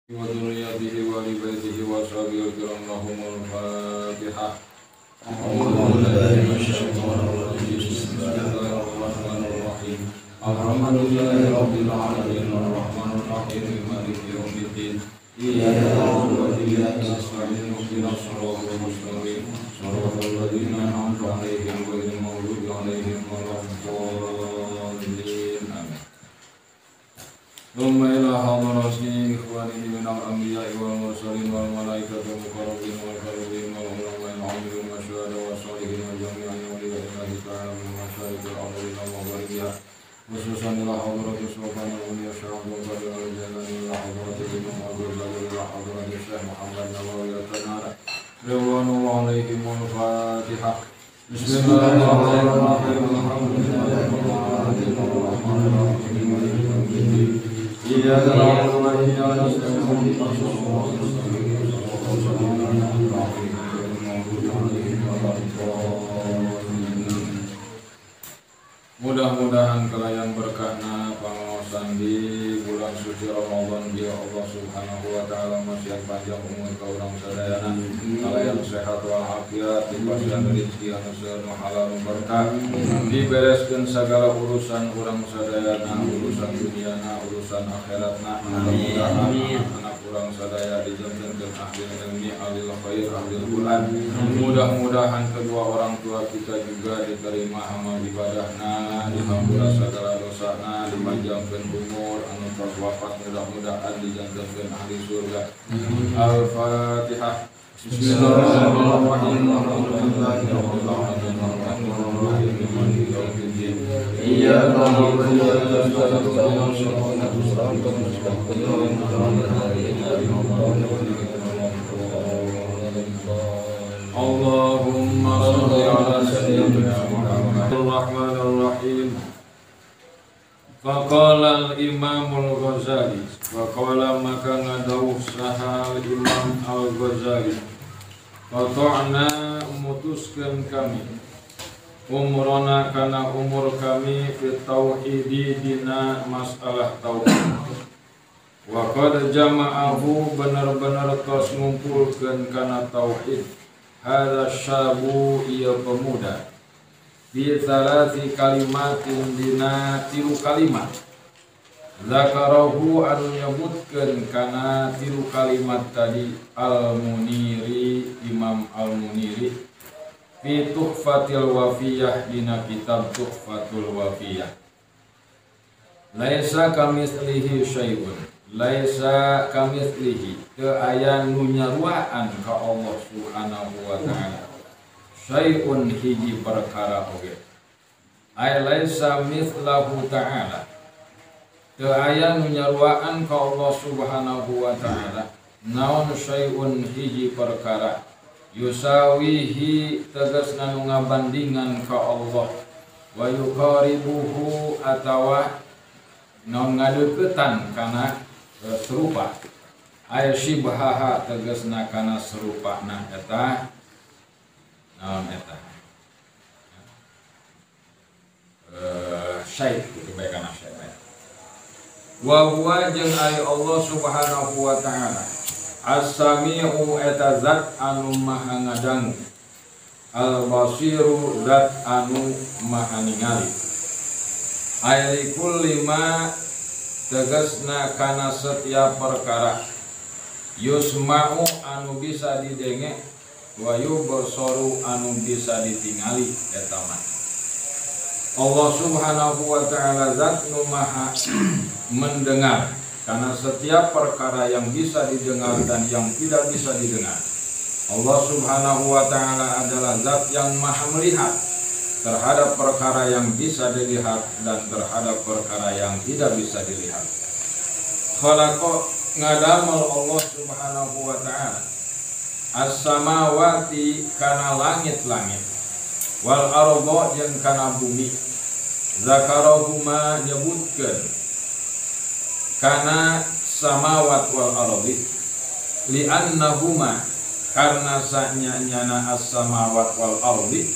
وذريته وآل بيته وأصحابه الكرام لهم الفاتحة. أعوذ بالله من الشيطان الرجيم. بسم الله الرحمن الرحيم. الحمد لله رب العالمين الرحمن الرحيم مالك يوم الدين. إياك نعبد وإياك نستعين اهدنا الصراط المستقيم صراط الذين أنعمت عليهم غير المغضوب عليهم ولا الضالين. آمين. ثم إلى حضرة إخوانه من الأنبياء والمرسلين والملائكة المقربين والكريمين والعلماء العاملين والشهداء والصالحين وجميع أولياء الله تعالى من مشارق الأرض إلى مغاربها، خصوصا إلى حضرة سلطان الأولياء الشيخ عبد القادر الجيلاني، إلى حضرة الإمام أبو الغزالي، إلى حضرة الشيخ محمد نبوي تعالى رضوان الله عليهم. الفاتحة. بسم الله الرحمن الرحيم. الحمد لله رب العالمين الرحمن الرحيم مالك يوم الدين. إياك نعبد وإياك نستعين اهدنا الصراط المستقيم صراط الذين أنعمت عليهم غير المغضوب عليهم ولا الضالين. Mudah-mudahan kalian berkahna pangaosan di bulan suci Ramadan dia Allah Subhanahu wa taala masih panjang umur ka urang sadayana, kalian sehat walafiat, dipasihan rezeki anu seueur halal berkah, dibereskeun sagala urusan urang sadayana, urusan duniana, urusan akhiratna. Mudah-mudahan anak urang sadaya dijemputkeun ahli ilmi, ahli khair, ahli Quran. Mudah-mudahan kedua orang tua kita juga diterima amal ibadahna, dihampura segala dosana, dipanjangkan umur, anu pas wafat mudah-mudahan dijantankan ahli surga. Al-Fatihah. Bismillahirrahmanirrahim. Alhamdulillahirabbil alamin arrahmanirrahim maliki yaumiddin. Iyyaka na'budu wa iyyaka nasta'in ihdinas siratal mustaqim Allahumma shalli ala sayyidina Muhammad. Ar-Rahmanir-Rahim. Faqala al-Imam al-Ghazali, faqala maka ngadawuh saha al-Imam al-Ghazali, qata'na mutuskeun kami umurana kana umur kami fi tauhidi dina masalah tauhid. Wa qad jama'ahu bener-bener tos ngumpulkeun kana tauhid hada syabu iya pemuda bi salasi kalimatin dina tilu kalimat. Zakarahu anu nyebutkeun kana tilu kalimat tadi Al-Muniri, Imam Al-Muniri fi Tuhfatil Wafiyah dina kitab Tuhfatul Wafiyah. Laisa kamitslihi syai'un, laisa kamitslihi teu aya nu nyaruaan ka Allah Subhanahu wa taala syai'un hiji perkara oge. Ay laisa mithlahu ta'ala teu aya nu nyaruaan ka Allah Subhanahu wa taala naon syai'un hiji perkara yusawihi tegasna nu ngabandingan ka Allah wa yuqaribuhu atawa naon ngadeuketan kana serupa. Aya shibhaha tegasna kana serupana eta naon eta syai' kitu bae kana syai'. Wa huwa jeung ari Allah Subhanahu wa taala as-sami'u eta zat anu maha ngadangu, al-basiru zat anu maha ningali. Aya kulli ma tegasna kana setiap perkara yusma'u anu bisa didenge wa yubsaru anu bisa ditingali eta mah. Allah Subhanahu wa taala zat nu maha mendengar karena setiap perkara yang bisa didengar dan yang tidak bisa didengar. Allah Subhanahu wa taala adalah zat yang maha melihat terhadap perkara yang bisa dilihat dan terhadap perkara yang tidak bisa dilihat. Khalaqa ngadamal Allah Subhanahu wa taala as-samawati kana langit-langit wal arda jeung kana bumi. Zakarahuma nyebutkeun kana samawat wal ardi li'annahuma karna sanyana as-samawat wal ardi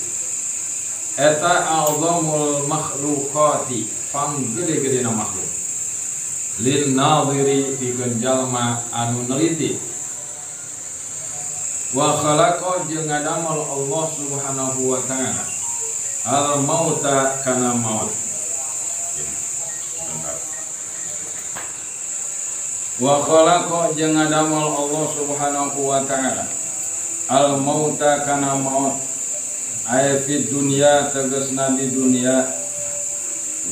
eta a'zamul makhluqati pang gede-gedena makhluk. lin nadhiri pikeun jalma anu neliti. Wa khalaqa jeung ngadamel Allah Subhanahu wa taala al mauta kana maut. Wa khalaqa jeung ngadamel Allah Subhanahu wa taala al mauta kana maut aya fid dunya tegasna di dunya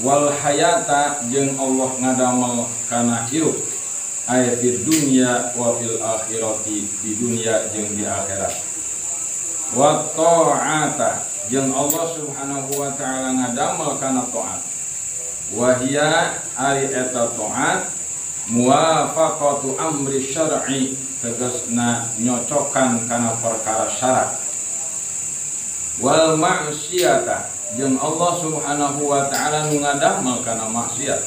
wal hayata jeung Allah ngadamel kana hirup aya fid dunya wa fil akhirati di dunya jeung di akhirat. Wa ta'ata jeung Allah Subhanahu wa taala ngadamel kana taat wa hiya ari eta taat muwafaqatu amri syar'i tegasna nyocokan kana perkara syarat. Wal ma'siyata jeung Allah Subhanahu wa taala nu ngadamel kana maksiat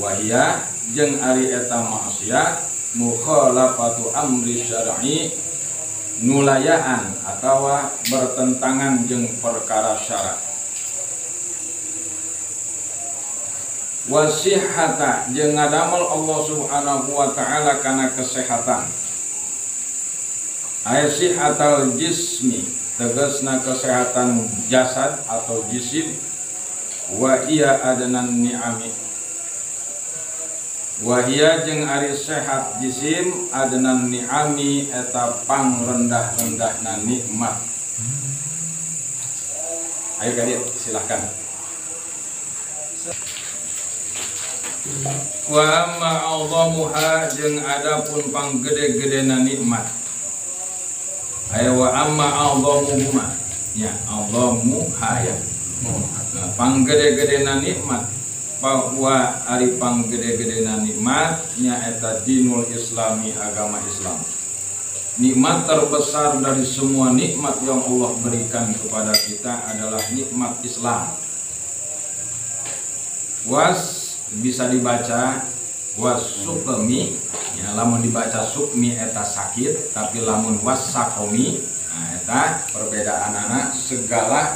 wa hiya jeung ari eta maksiat mukhalafatu amri syar'i nulayaan atawa bertentangan jeung perkara syarat. Wasihata jeung ngadamel Allah Subhanahu wa taala kana kesehatan. Aya sihatal jismi tegasna kesehatan jasad atau jisim wa iya adanan ni'ami. Wa iya jeung ari sehat jisim adanan ni'ami eta pangrendah-rendahna nikmat. Ayo Kadit silahkan. Wa amma a'dhamuha jeung adapun panggede-gedena nikmat. Aya wa amma a'dhamuhuma ya a'dhamuha ya. Panggede-gedena nikmat bahwa ari panggede-gedena nikmat nya eta dinul islami agama Islam. Nikmat terbesar dari semua nikmat yang Allah berikan kepada kita adalah nikmat Islam. Was bisa dibaca wasukmi ya, lamun dibaca sukmi eta sakit, tapi lamun wasakomi nah eta perbedaan anak segala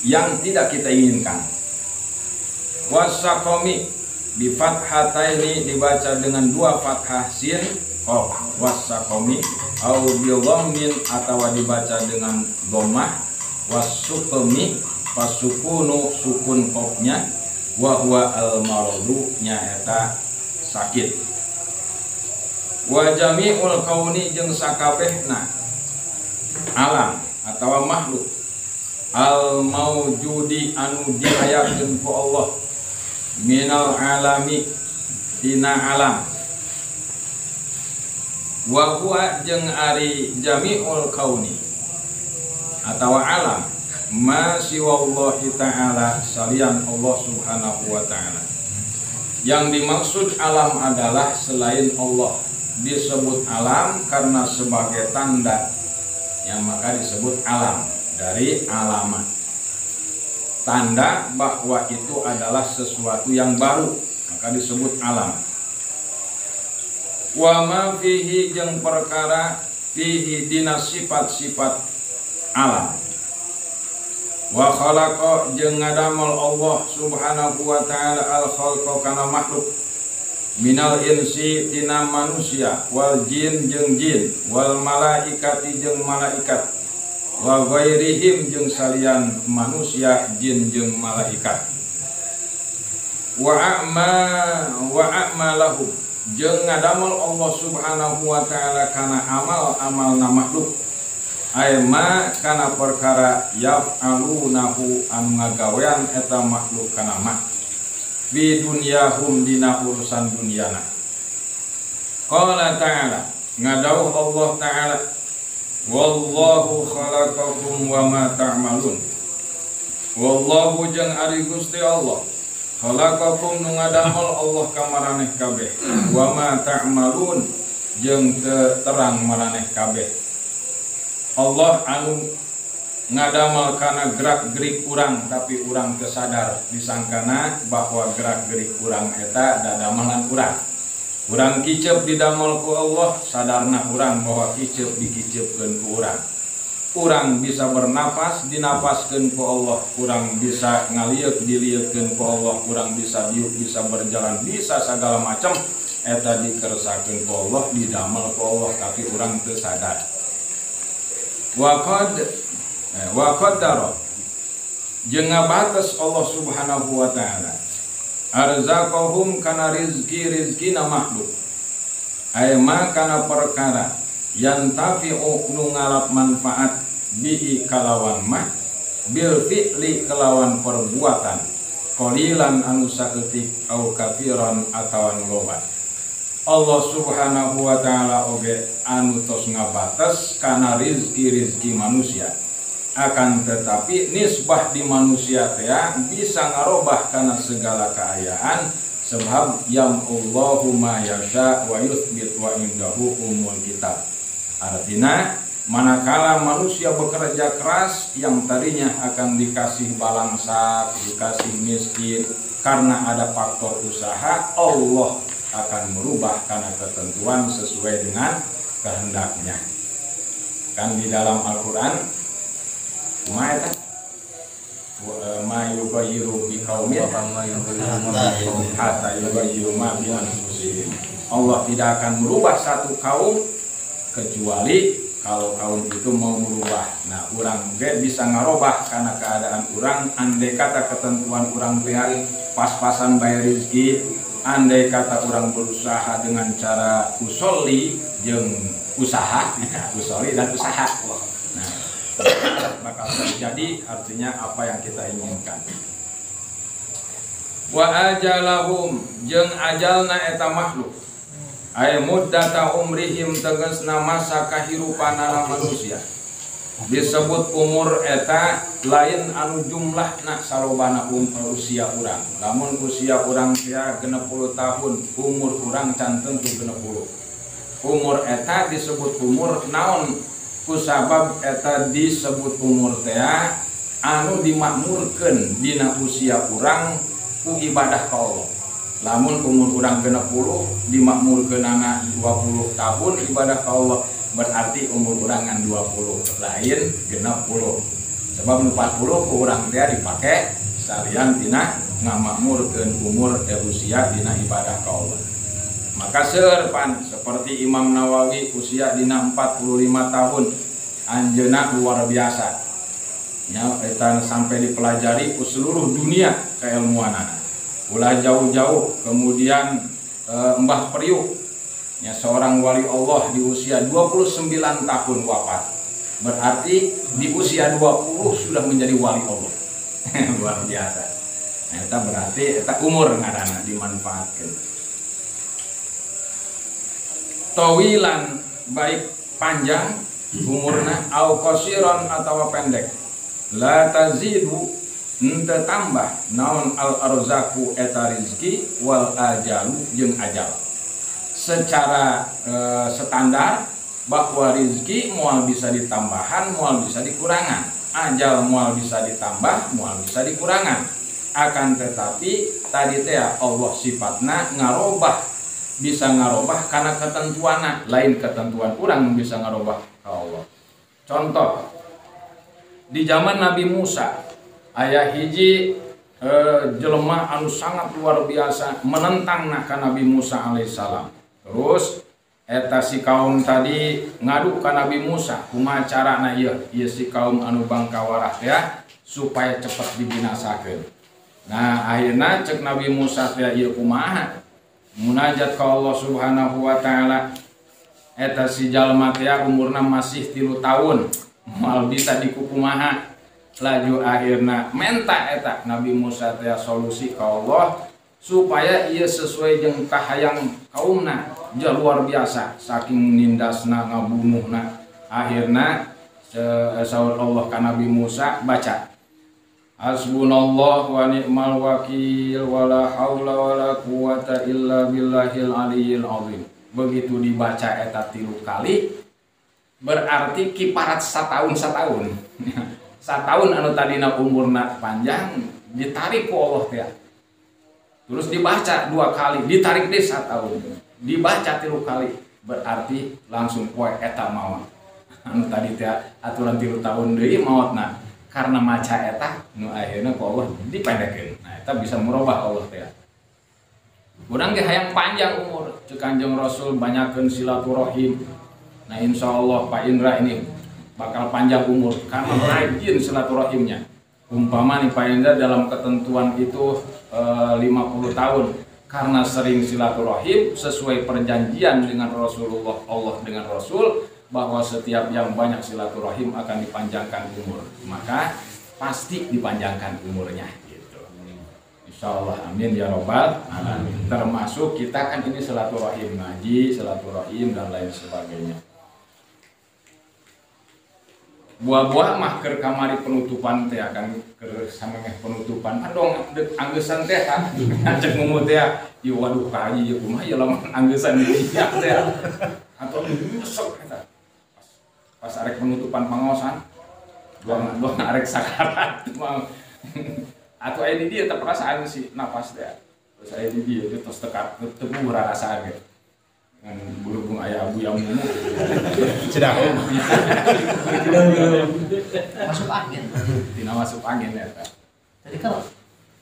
yang tidak kita inginkan. Wasakomi bi fathataini dibaca dengan dua fathah sin qaf wasakomi au bi dhammin atau dibaca dengan dhammah wasukmi pasukunu sukun qafnya wa huwa al maradu nya eta sakit. Wa jami'ul kauni jeung sakabehna alam atawa makhluk al maujudi anu dihayakeun ku Allah minal alami tina alam. Wa huwa jeung ari jami'ul kauni atawa alam ma siwallahi ta'ala salian Allah Subhanahu wa ta'ala. Yang dimaksud alam adalah selain Allah. Disebut alam karena sebagai tanda yang maka disebut alam dari alamat, tanda bahwa itu adalah sesuatu yang baru maka disebut alam. Wa ma fihi jeung perkara fihi dina sifat-sifat alam. Wa khalaqa jeung ngadamel Allah Subhanahu wa taala al khalqa kana makhluk minal insi tina manusia wal jin jeung jin wal malaikati jeung malaikat wa ghairihim jeung salian manusia jin jeung malaikat. Wa a'malahum jeung ngadamel Allah Subhanahu wa taala kana amal-amalna makhluk aima kana perkara yaf'alunahu anu ngagawean eta makhluk kana mak fi dunyahum dina urusan dunyana. Qala ta'ala ngadauh Allah ta'ala wallahu khalaqakum wa ma ta'malun. Wallahu jeung ari Gusti Allah khalaqakum nu ngadamel Allah ka maraneh kabeh wa ma ta'malun jeung terang maraneh kabeh. Allah anu ngadamel kana gerak-gerik urang tapi urang teu sadar disangkana bahwa gerak-gerik urang eta dadamelan urang. Urang kicep didamel ku Allah sadarna urang bahwa kicep dikicepkeun ku urang. urang bisa bernapas dinapaskeun ku Allah, urang bisa ngalieup dilieupkeun ku Allah, urang bisa diuk bisa berjalan bisa segala macam eta dikeresakeun ku Allah didamel ku Allah tapi urang teu sadar. Wa qaddara jeung ngabates Allah Subhanahu wa taala arzaqahum kana rizqina makhluk ayma kana perkara yang tafi'u nu ngalap manfaat bihi kalawan mah bil fi'li kelawan perbuatan qalilan anu saeutik au kafiran atawan loba. Allah Subhanahu wa taala oge anu tos ngabates kana rizki manusia, akan tetapi nisbah di manusia teh bisa ngarobah kana segala keayaan sebab yamullahu ma yasha wa yuthbit wa indahu umul kitab. Artinya manakala manusia bekerja keras yang tadinya akan dikasih balangsak, dikasih miskin karena ada faktor usaha, Allah akan merubah karena ketentuan sesuai dengan kehendaknya. Kan di dalam Al-Quran ma yughayyiru biqaumin hatta yughayyiru ma bi anfusihim. Allah tidak akan merubah satu kaum kecuali kalau kaum itu mau merubah. Nah, urang ge bisa ngarobah karena keadaan urang, andai kata ketentuan urang teh pas-pasan bayar rezeki, andai kata urang berusaha dengan cara usolli jeung usaha, usolli dan usaha. Nah, bakal terjadi artinya apa yang kita inginkan. Wa ajalahum jeung ajalna eta makhluk ay muddata umrihim tegasna masa kahirupanana manusia. Disebut umur eta lain anu jumlahna salobana usia urang. Lamun usia urang teh 60 tahun, umur urang can tentu 60. Umur eta disebut umur naon? Kusabab eta disebut umur teh anu dimakmurkeun dina usia urang ku ibadah ka Allah. Lamun umur urang 60 dimakmurkeun anak 20 tahun ibadah ka Allah, berarti umur urangan 20 lain 60. Sebab 40 ku urang teh dipake salian tina ngamakmurkeun umur usia dina ibadah ka Allah. Maka serpan seperti Imam Nawawi usia dina 45 tahun anjeunna luar biasa. Ya, eta sampai dipelajari ku seluruh dunia keilmuanana. Ulah jauh-jauh kemudian Mbah Priuk ya, seorang wali Allah di usia 29 tahun wafat. Berarti di usia 20 sudah menjadi wali Allah. Luar biasa. Nah, eta berarti eta umur ngaranna dimanfaatkeun. Tawilan baik panjang umurna au qasiran atawa pendek. La tazidu henteu tambah naon al arzaku eta rizki wal ajalu jeung ajal. Secara standar bahwa rizki moal bisa ditambahan, moal bisa dikurangan. Ajal moal bisa ditambah, moal bisa dikurangan. Akan tetapi tadi teh Allah sifatna ngarobah, bisa ngarobah karena ketentuanna, lain ketentuan urang bisa ngarobah ka Allah. Contoh di zaman Nabi Musa aya hiji jelema anu sangat luar biasa menentang ka Nabi Musa alaihissalam. Terus eta si kaum tadi ngadu ka Nabi Musa kumaha carana ieu si kaum anu bangkawarah teh supaya cepat dibinasakeun. Nah, akhirna cek Nabi Musa teh ieu kumaha? Munajat ka Allah Subhanahu wa taala. Eta si jalma teh umurna masih 3 tahun, moal bisa dikukumaha. Laju akhirna menta eta Nabi Musa teh solusi ka Allah supaya ia sesuai jeung kahayang kaumna. Jah luar biasa saking nindasna ngabunuhna. Akhirna saur Allah ka Nabi Musa baca Hasbunallah wa ni'mal wakil wala haula wala quwata illa billahil aliyyil azim. Begitu dibaca eta 3 kali berarti kiparat setahun Satahun anu tadina umurna panjang ditarik ku Allah teh. Terus dibaca 2 kali, ditarik deh 1 tahun. Dibaca 3 kali berarti langsung poe eta mawon. tadi teh aturan 3 tahun deui maotna karena maca eta nu akhirna ku Allah dipendekeun. Nah eta bisa merubah Allah teh. Urang ge hayang panjang umur, ceuk Kanjeng Rasul banyakeun silaturahim. Nah insyaallah Pak Indra ini bakal panjang umur karena rajin silaturahimnya. Umpama nih Pak Indra dalam ketentuan itu 50 tahun karena sering silaturahim sesuai perjanjian dengan Rasulullah, Allah dengan Rasul, bahwa setiap yang banyak silaturahim akan dipanjangkan umur, maka pasti dipanjangkan umurnya gitu. Insyaallah amin ya robbal alamin. Termasuk kita kan ini silaturahim ngaji, silaturahim dan lain sebagainya. Buah-buah mah keur kamari penutupan teh akan keur samengeh penutupan. Adong anggesan teh kan ajak ngomong teh ieu waduh ka haji ieu kumaha ya lamun anggesan di dinya teh. Atau nyesek eta. Pas arek penutupan pangaosan doang arek sakarat atau aya di dieu teh perasaan si napas teh. Terus aya di dieu teh tos tekat teu rasaan ge. Dengan burung aya abu yang mumu cedak masuk angin tina masuk angin ya teh tadi kalau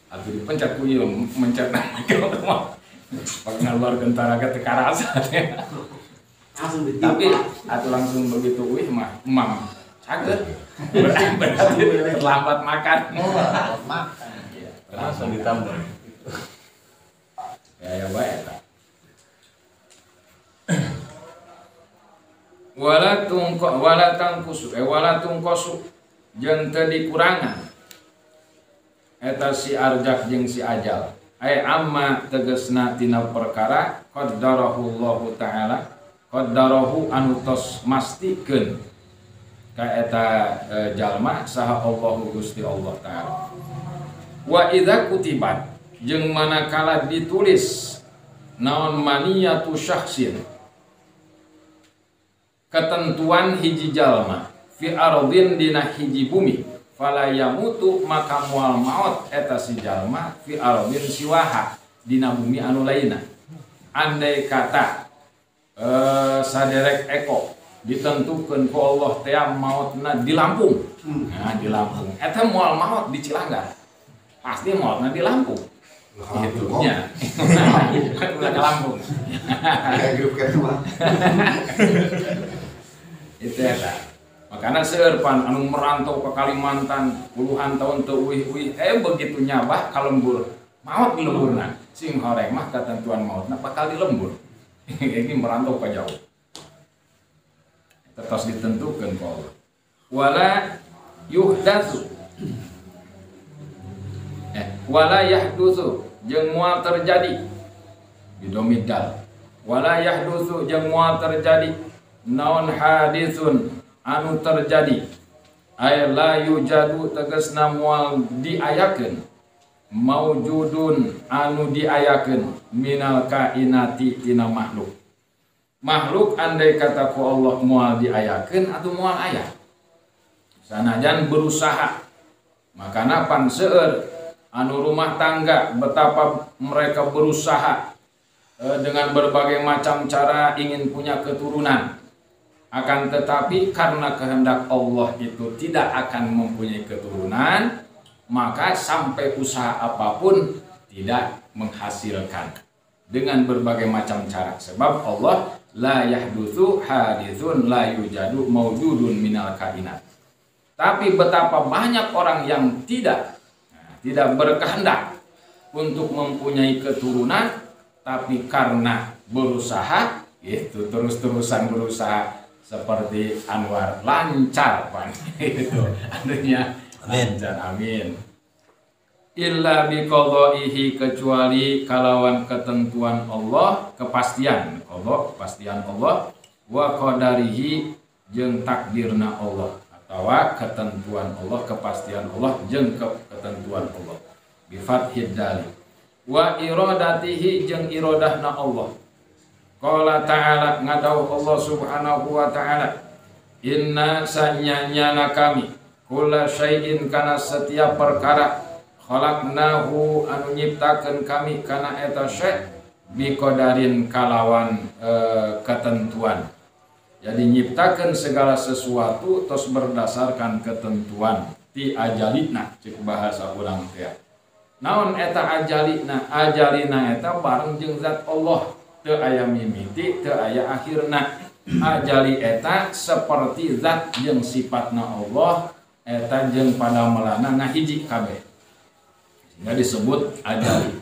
atuh dipencet ku ieu mencet gitu mah ngaluar gentara ke teu karasa teh langsung ditimpa tapi atuh langsung begitu wih mah emam cager berarti terlambat makan makan langsung ditambah ya bae eta wala tungkosu jeung teu dikurangan eta si arjak jeung si ajal ai amma tegasna tina perkara qaddarahu Allah taala qaddarahu anu tos mastikeun ka eta jalma saha Allah Gusti Allah taala wa idza kutibat jeung manakala ditulis naon maniyatu syakhsin ketentuan hiji jalma fi ardin dina hiji bumi fala yamutu maka moal maot eta si jalma fi ardin siwaha dina bumi anu lainna andai kata saderek eko ditentukeun ku Allah teh maotna di Lampung. Nah di Lampung eta moal maot di Cilanggar pasti maotna di Lampung gitu nya ulah ke Lampung kayak grup kayak mah itu eta makanya seueur anu merantau ke Kalimantan puluhan tahun teu uih-uih begitu nyabah ka lembur maot di lemburna sing horeng mah ketentuan maotna bakal di lembur ini merantau ke jauh terus ditentukeun ku Allah wala yuhdatsu wala yahdutsu jeung moal terjadi bidomidal wala yahdutsu jeung moal terjadi naon haditsun anu terjadi ay la yujadu tegasna moal diayakeun maujudun anu diayakeun minal kainati tina makhluk andai kata ku Allah moal diayakeun atau moal aya sanajan berusaha makana pan seueur anu rumah tangga betapa mereka berusaha dengan berbagai macam cara ingin punya keturunan. Akan tetapi karena kehendak Allah itu tidak akan mempunyai keturunan, maka sampai usaha apapun tidak menghasilkan dengan berbagai macam cara. Sebab Allah la yahdutsu haditsun la yujadu maujudun minal kainat. Tapi betapa banyak orang yang tidak berkehendak untuk mempunyai keturunan, tapi karena berusaha, itu terus-terusan berusaha seperti Anwar lancar pan itu artinya lancar amin illa biqadaihi kecuali kalawan ketentuan Allah kepastian Allah kepastian Allah wa qadarihi jeung takdirna Allah atau ketentuan Allah kepastian Allah jeung ketentuan Allah bi fathid dal wa iradatihi jeung iradahna Allah. Qala ta'ala ngadauh Allah subhanahu wa ta'ala inna sanyanyana kami kula syai'in kana setiap perkara khalaqnahu anu nyiptakeun kami kana eta syai' biqadarin kalawan ketentuan Jadi nyiptakeun segala sesuatu tos berdasarkan ketentuan ti ajalina cek bahasa urang teh. Naon eta ajalina? Ajalina eta bareng jeung zat Allah, teu aya mimiti, teu aya akhirna. Ajali eta seperti zat jeung sifatna Allah eta jeung padamelana ngahiji kabeh. Sehingga disebut ajali.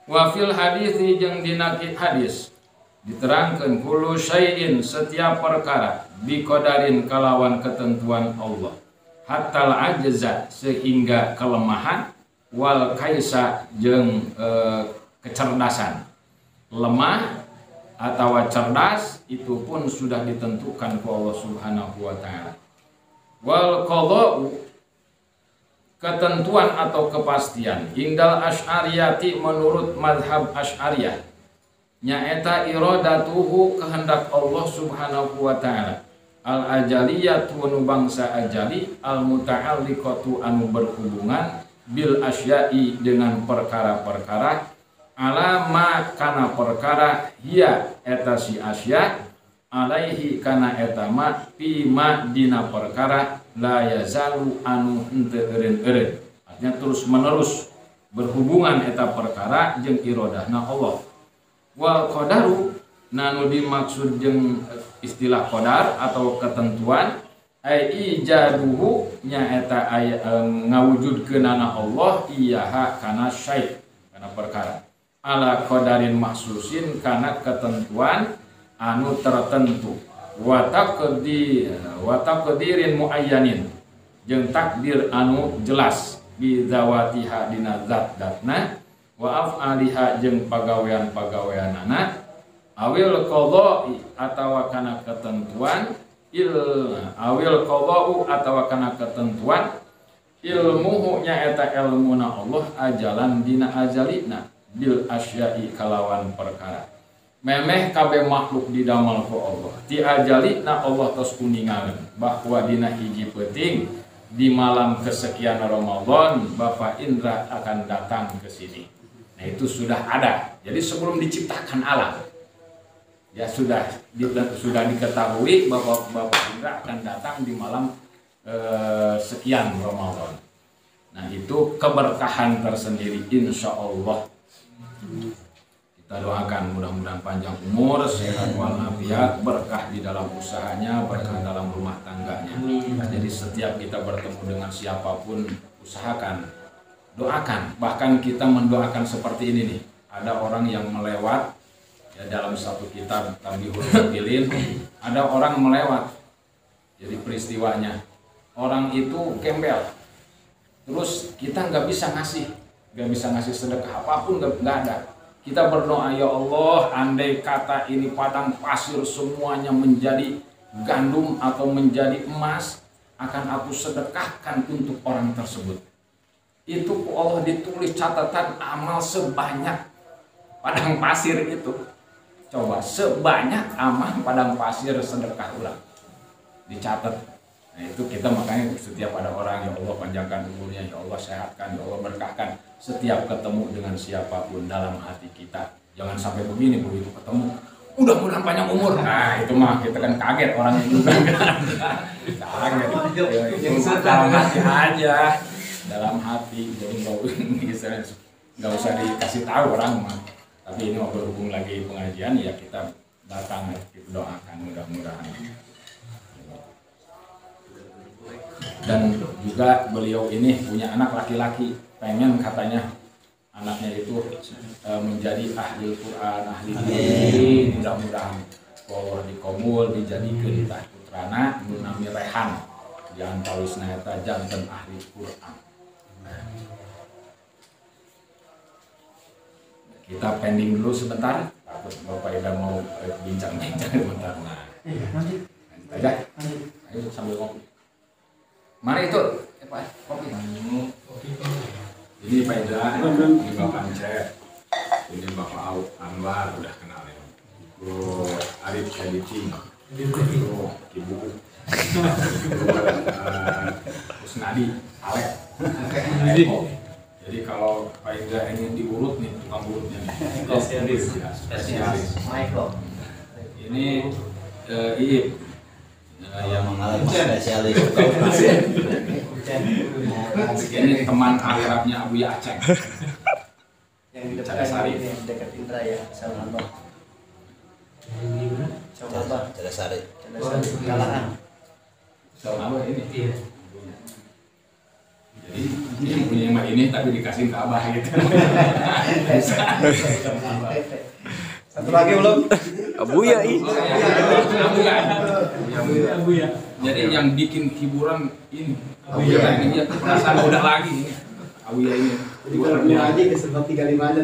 Wa fil hadis jeung dina hadis diterangkan kullu syai'in setiap perkara biqadarin kalawan ketentuan Allah hatal ajza sehingga kelemahan wal kaisa jeung kecerdasan. Lemah atau cerdas itu pun sudah ditentukan ku Allah Subhanahu wa taala. Wal qada'u ketentuan atau kepastian indal asy'ariyati menurut mazhab Asy'ariyah nyaeta iradatuhu kehendak Allah Subhanahu wa taala al ajaliyatu nu bangsa ajali al muta'alliqatu anu berhubungan bil asya'i dengan perkara-perkara ala ma kana perkara hiya eta si asya alaihi kana eta ma fi ma dina perkara la yazalu anu henteu eureun-eureun artinya terus menerus berhubungan eta perkara jeung iradahna Allah. Wal qadaru nanu dimaksud jeung istilah qadar atau ketentuan ai ijaduhu nya eta ngawujudkeunana Allah iyaha kana syai' kana perkara ala qadarin maksusin kana ketentuan anu tertentu wa taqdirin muayyanin jeung takdir anu jelas bi zawatiha dina zat-zatna wa af'aliha jeung pagawean-pagaweanana awil qadha'i atawa kana ketentuan awil qadha'u atawa kana ketentuan ilmuhu nya eta ilmuna Allah ajalan dina ajalina bil asya'i kalawan perkara memeh kabeh makhluk didamel ku Allah ti ajalina Allah tos kuningakeun bahwa dina hiji peuting di malam kesekian Ramadan Bapak Indra akan datang ke sini. Nah itu sudah ada. Jadi sebelum diciptakan alam, ya sudah diketahui bahwa Bapak Indra akan datang di malam sekian Ramadan. Nah itu keberkahan tersendiri, insya Allah. Kita doakan mudah-mudahan panjang umur, sehat walafiat, berkah di dalam usahanya, berkah dalam rumah tangganya. Jadi setiap kita bertemu dengan siapapun, usahakan, doakan. Bahkan kita mendoakan seperti ini nih. Ada orang yang melewat, ya dalam satu kitab Tabihul Muqilin, ada orang melewat. Jadi peristiwanya, orang itu gembel. Terus kita nggak bisa ngasih sedekah apapun, nggak ada. Kita berdoa, ya Allah, andai kata ini padang pasir semuanya menjadi gandum atau menjadi emas, akan aku sedekahkan untuk orang tersebut. Itu Allah ditulis catatan amal sebanyak padang pasir itu. Coba sebanyak amal padang pasir sedekah ulang dicatat. Nah itu kita makanya setiap ada orang, ya Allah panjangkan umurnya, ya Allah sehatkan, ya Allah berkahkan. Setiap ketemu dengan siapapun dalam hati kita, jangan sampai begini begitu ketemu, mudah-mudahan panjang umur. Nah itu mah kita kan kaget orang itu kan, kaget. Ya, itu dalam hati aja, dalam hati. Jadi nggak usah dikasih tahu orang mah. Tapi ini mau berhubung lagi pengajian, ya kita datang, kita doakan mudah-mudahan. Dan juga beliau ini punya anak laki-laki, pengen katanya anaknya itu menjadi ahli Quran, ahli diri. Mudah-mudahan Allah dikomul, dijadikan tah putrana nami Rehan jantawisna eta janten ahli Quran. Kita pending dulu sebentar, takut Bapak Ida mau bincang-bincang sebentar. Nah, nanti aja, ayo sambil ngopi. Mana itu? Pak, kopi. Ini Pak Ida, ini Bapak Encep, ini Bapak Anwar, udah kenal ya. Bro Arif Syadicing, Bro Ibu, Usnadi, Alek. Jadi kalau Pak Ida ini diurut nih, tukang urutnya nih. Spesialis. Michael. Ini Iip yang spesialis ini teman akrabnya Abu Aceh. Yang di Cara Sari. dekat ini, dekat Indra ya, sama Abah. Sama Abah. Cara Sari. Cara Sari Galangan. Sama ini. Jadi ini punya emak ini tapi dikasih ke Abah gitu. Satu lagi belum? Abuya ih. Abuya. Jadi yang bikin hiburan ini. Abuya ini dia perasaan udah lagi ini. Abuya ini. Dua aja kesebab 35 aja.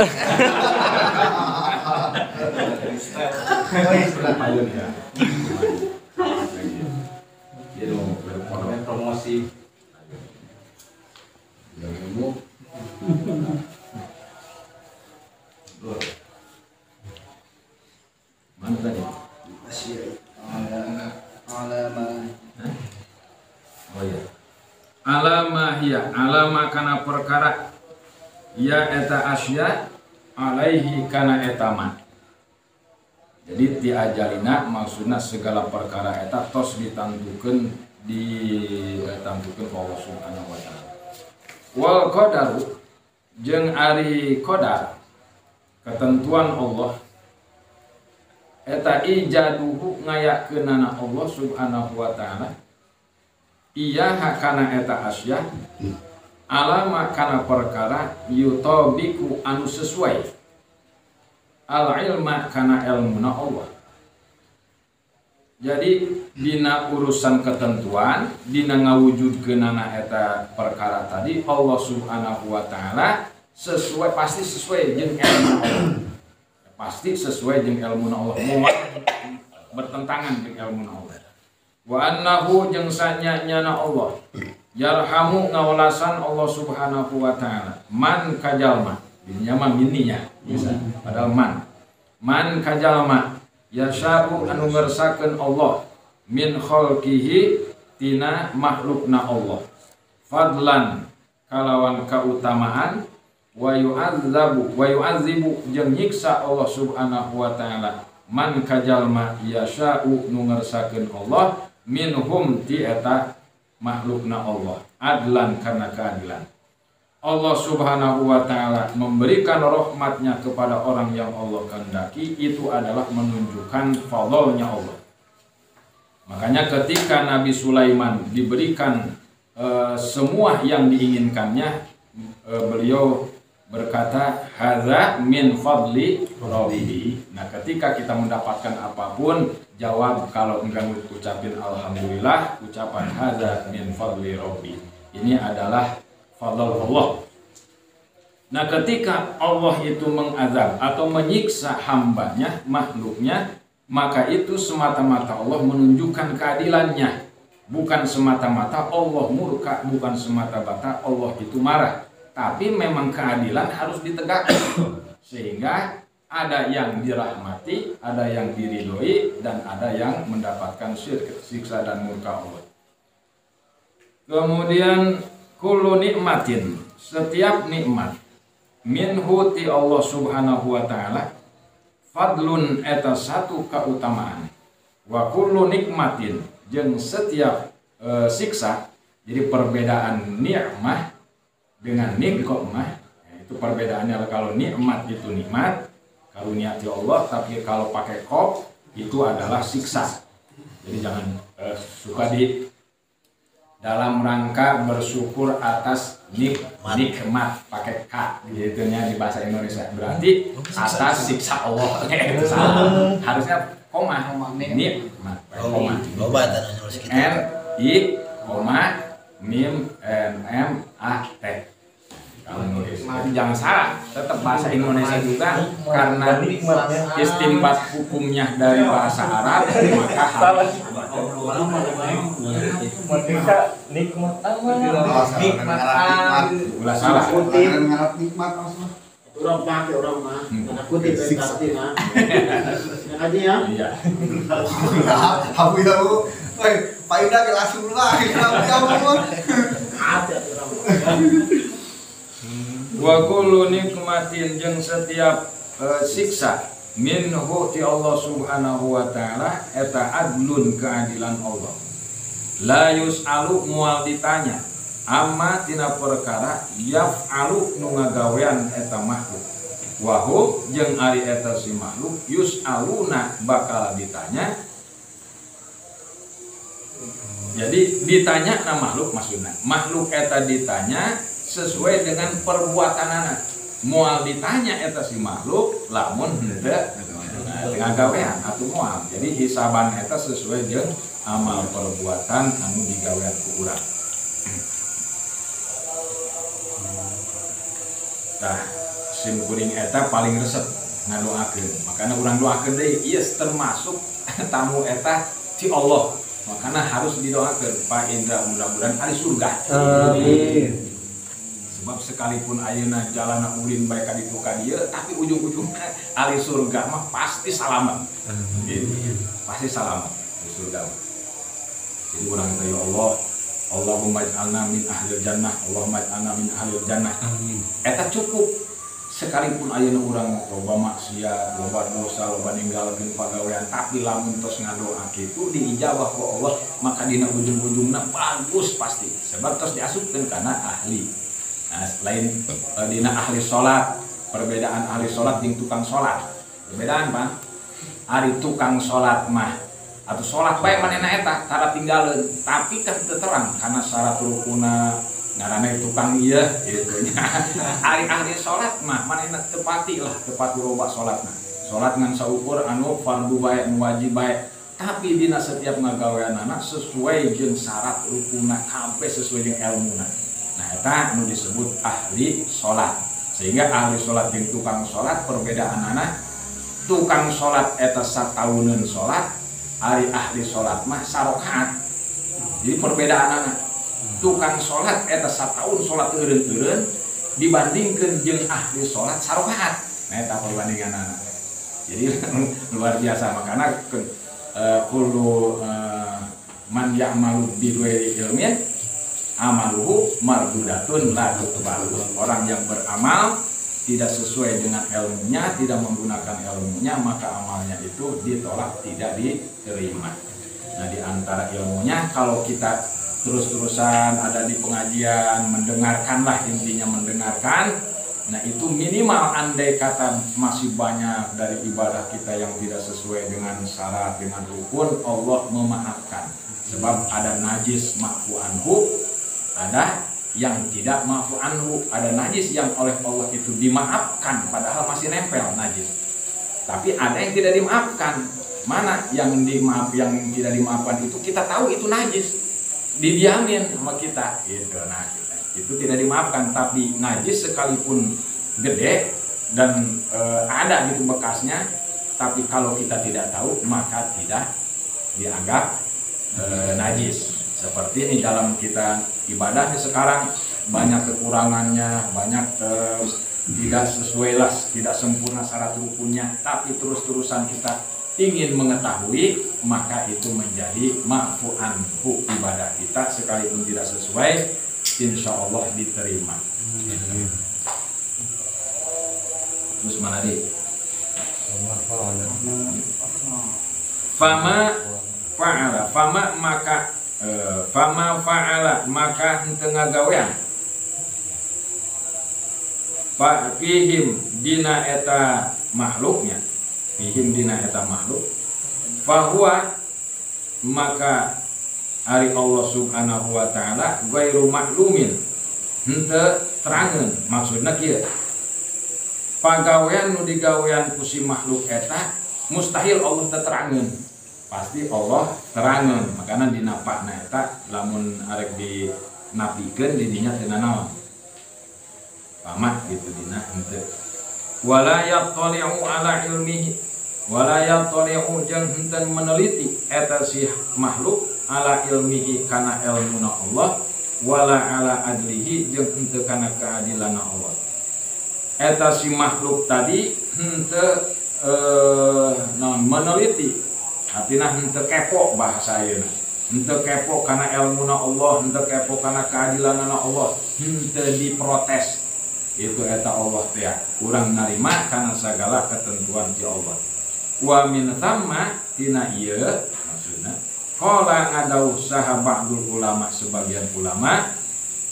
Oh iya, sudah. Payun ya. Dia dong promosi. Yang ilmu. Mana tadi? Oh iya. Alamahiyah, alama kana perkara ya eta asya alaihi kana etaman. Jadi ti ajalina maksudna segala perkara eta tos ditantukeun ku Allah Subhanahu wa taala. Wal qadaru jeung ari qadar ketentuan Allah eta ijaduhu ngayakeunana Allah Subhanahu wa taala iya hakana eta asya alama kana perkara yutabiku anu sesuai al ilma kana ilmuna Allah. Jadi dina urusan ketentuan dina ngawujudkeunana eta perkara tadi Allah Subhanahu wa taala sesuai pasti sesuai jeung ilmu Allah. Pasti sesuai jeung ilmuna Allah. Bertentangan jeung ilmuna Allah. Wa annahu jeung sanyanyana Allah yarhamu ngawalasan Allah Subhanahu wa taala man kajalma dinya mah minninya bisa padahal man kajalma yasha'u anu ngersakeun Allah min khalqihi tina makhlukna Allah fadlan kalawan kautamaan wa yu'adzibu jeung nyiksa Allah Subhanahu wa taala man kajalma yasha'u nu ngersakeun Allah minhum ti eta makhlukna Allah adlan karena keadilan. Allah Subhanahu wa taala memberikan rahmatnya kepada orang yang Allah kehendaki itu adalah menunjukkan fadlnya Allah. Makanya ketika Nabi Sulaiman diberikan semua yang diinginkannya, beliau berkata hadza min fadli rabbi. Nah, ketika kita mendapatkan apapun, jawab kalau enggak ucapin alhamdulillah, ucapan hadza min fadli rabbi. Ini adalah fadl Allah. Nah, ketika Allah itu mengazab atau menyiksa hambanya, makhluknya, maka itu semata-mata Allah menunjukkan keadilannya. Bukan semata-mata Allah murka, bukan semata-mata Allah itu marah. Tapi memang keadilan harus ditegakkan sehingga ada yang dirahmati, ada yang diridhoi, dan ada yang mendapatkan siksa dan murka Allah. Kemudian kullu nikmatin, setiap nikmat minhu ti Allah Subhanahu wa taala fadlun eta satu keutamaan wa kullu nikmatin jeung setiap siksa. Jadi perbedaan nikmah dengan nikmah itu perbedaannya. Kalau nikmat itu nikmat karunia ti Allah, tapi kalau pakai qaf itu adalah siksa. Jadi jangan suka di dalam rangka bersyukur atas nikmat pakai k gitunya di bahasa Indonesia, berarti atas siksa Allah. Itu salah, harusnya koma nikmat koma n i koma mim n m a t. Kalau nulis jangan salah, tetap bahasa Indonesia juga karena istinbat hukumnya dari bahasa Arab, maka harus Nikmat ulah salah. nikmat maksudnya. Orang pakai orang mah, mana kutip berarti mah. Yang aja ya. Iya. Abu ya bu, Pak Ida langsung lah, Ada orang. Wa kullu nikmatin jeung setiap siksa minhu ti Allah subhanahu wa ta'ala eta adlun keadilan Allah. La yus'alu mual ditanya amma tina perkara yaf'alu nu ngagawean eta makhluk. Wa hum jeung ari eta si makhluk yus'aluna bakal ditanya. Jadi ditanya na makhluk maksudna. Makhluk eta ditanya sesuai dengan perbuatanana. Moal ditanya eta si makhluk lamun henteu ngagawean atuh moal. Jadi hisaban eta sesuai jeung amal perbuatan anu digawean ku urang. Tah sim kuring eta paling resep ngadoakeun. Makana urang doakeun deui ieu termasuk tamu eta ti Allah. Makanya harus didoakan Pak Indra mudah-mudahan ari surga. Amin. Sebab sekalipun ayeuna jalana ulin bae ka ditu ka dieu tapi ujung-ujungna ari surga mah pasti salamet. Pasti salamet di surga. Jadi urang teh ya Allah, Allahumma ij'alna min ahlil jannah, Allahumma ij'alna min ahlil jannah. Amin. Eta cukup. Sekalipun ayeuna urang loba maksiat, loba dosa, loba ninggalkeun pagawean, tapi lamun tos ngadoa kitu diijabah ku Allah, maka dina ujung-ujungna bagus pasti. Sebab tos diasupkeun kana ahli. Nah, lain dina ahli salat, perbedaan ahli salat jeung tukang salat. Perbedaan Pak. Ari tukang salat mah atau salat bae manehna eta tara tinggalkeun, tapi kan teu terang kana syarat rukunna ngaranna tukang ieu kitu nya. Ari ahli salat mah manehna tepati lah, tepati loba salatna. Salat ngan saukur anu fardu bae nu wajib bae, tapi dina setiap ngagaweanana sesuai jeung syarat rukunna kabeh sesuai jeung ilmuna. Nah eta anu disebut ahli salat. Sehingga ahli salat jeung tukang salat perbedaanana tukang salat eta satauneun salat, ari ahli salat mah sarakaat. Jadi perbedaanana tukang salat eta sataun salat eureun-eureun dibandingkeun jeung ahli salat sarakaat. Nah eta perbandinganana. Jadi luar biasa makana kullu man ya'malu bi ghairi ilmin amaluhu mardudatun la tuqbalu. Orang yang beramal tidak sesuai dengan ilmunya, tidak menggunakan ilmunya, maka amalnya itu ditolak, tidak diterima. Nah di antara ilmunya kalau kita terus-terusan ada di pengajian, mendengarkanlah, intinya mendengarkan. Nah itu minimal andai kata masih banyak dari ibadah kita yang tidak sesuai dengan syarat, dengan rukun, Allah memaafkan. Sebab ada najis ma'fu anhu, ada yang tidak ma'fu anhu, ada najis yang oleh Allah itu dimaafkan padahal masih nempel najis. Tapi ada yang tidak dimaafkan. Mana yang tidak dimaafkan itu kita tahu itu najis, didiamin sama kita gitu. Nah itu tidak dimaafkan, tapi najis sekalipun gede dan ada gitu bekasnya, tapi kalau kita tidak tahu maka tidak dianggap najis. Seperti ini dalam kita ibadahnya sekarang banyak kekurangannya, banyak tidak sesuai lah, tidak sempurna syarat rukunnya, tapi terus-terusan kita ingin mengetahui, maka itu menjadi ma'fu anhu ibadah kita sekalipun tidak sesuai, insya Allah diterima. Terus mana di? Fama fa'ala, fama fa'ala maka henteu ngagawean. Pak fihim dina eta makhluknya. Fihim dina eta makhluk fahuwa maka ari Allah subhanahu wa ta'ala ghairu maklumin henteu terangeun. Maksudna kieu pagawean nu digawean ku si makhluk eta mustahil Allah teu terangeun, pasti Allah terangeun. Makana dina pakna eta lamun arek dinapikeun di dinya teu naon pamat gitu dina henteu. Wala yattali'u ala ilmihi, wala yattali'u jeung henteu meneliti eta si makhluk ala ilmihi kana ilmuna Allah, wala ala adlihi jeung henteu kana keadilanna Allah. Eta si makhluk tadi henteu meneliti, artinya henteu kepo bahasa ayeuna. Henteu kepo kana ilmuna Allah, henteu kepo kana keadilanna Allah, henteu diprotes. itu eta Allah teh urang narima karena segala ketentuan ti Allah. Wa min thamma tina ieu maksudna qala ngadauh saha ba'dul ulama sebagian ulama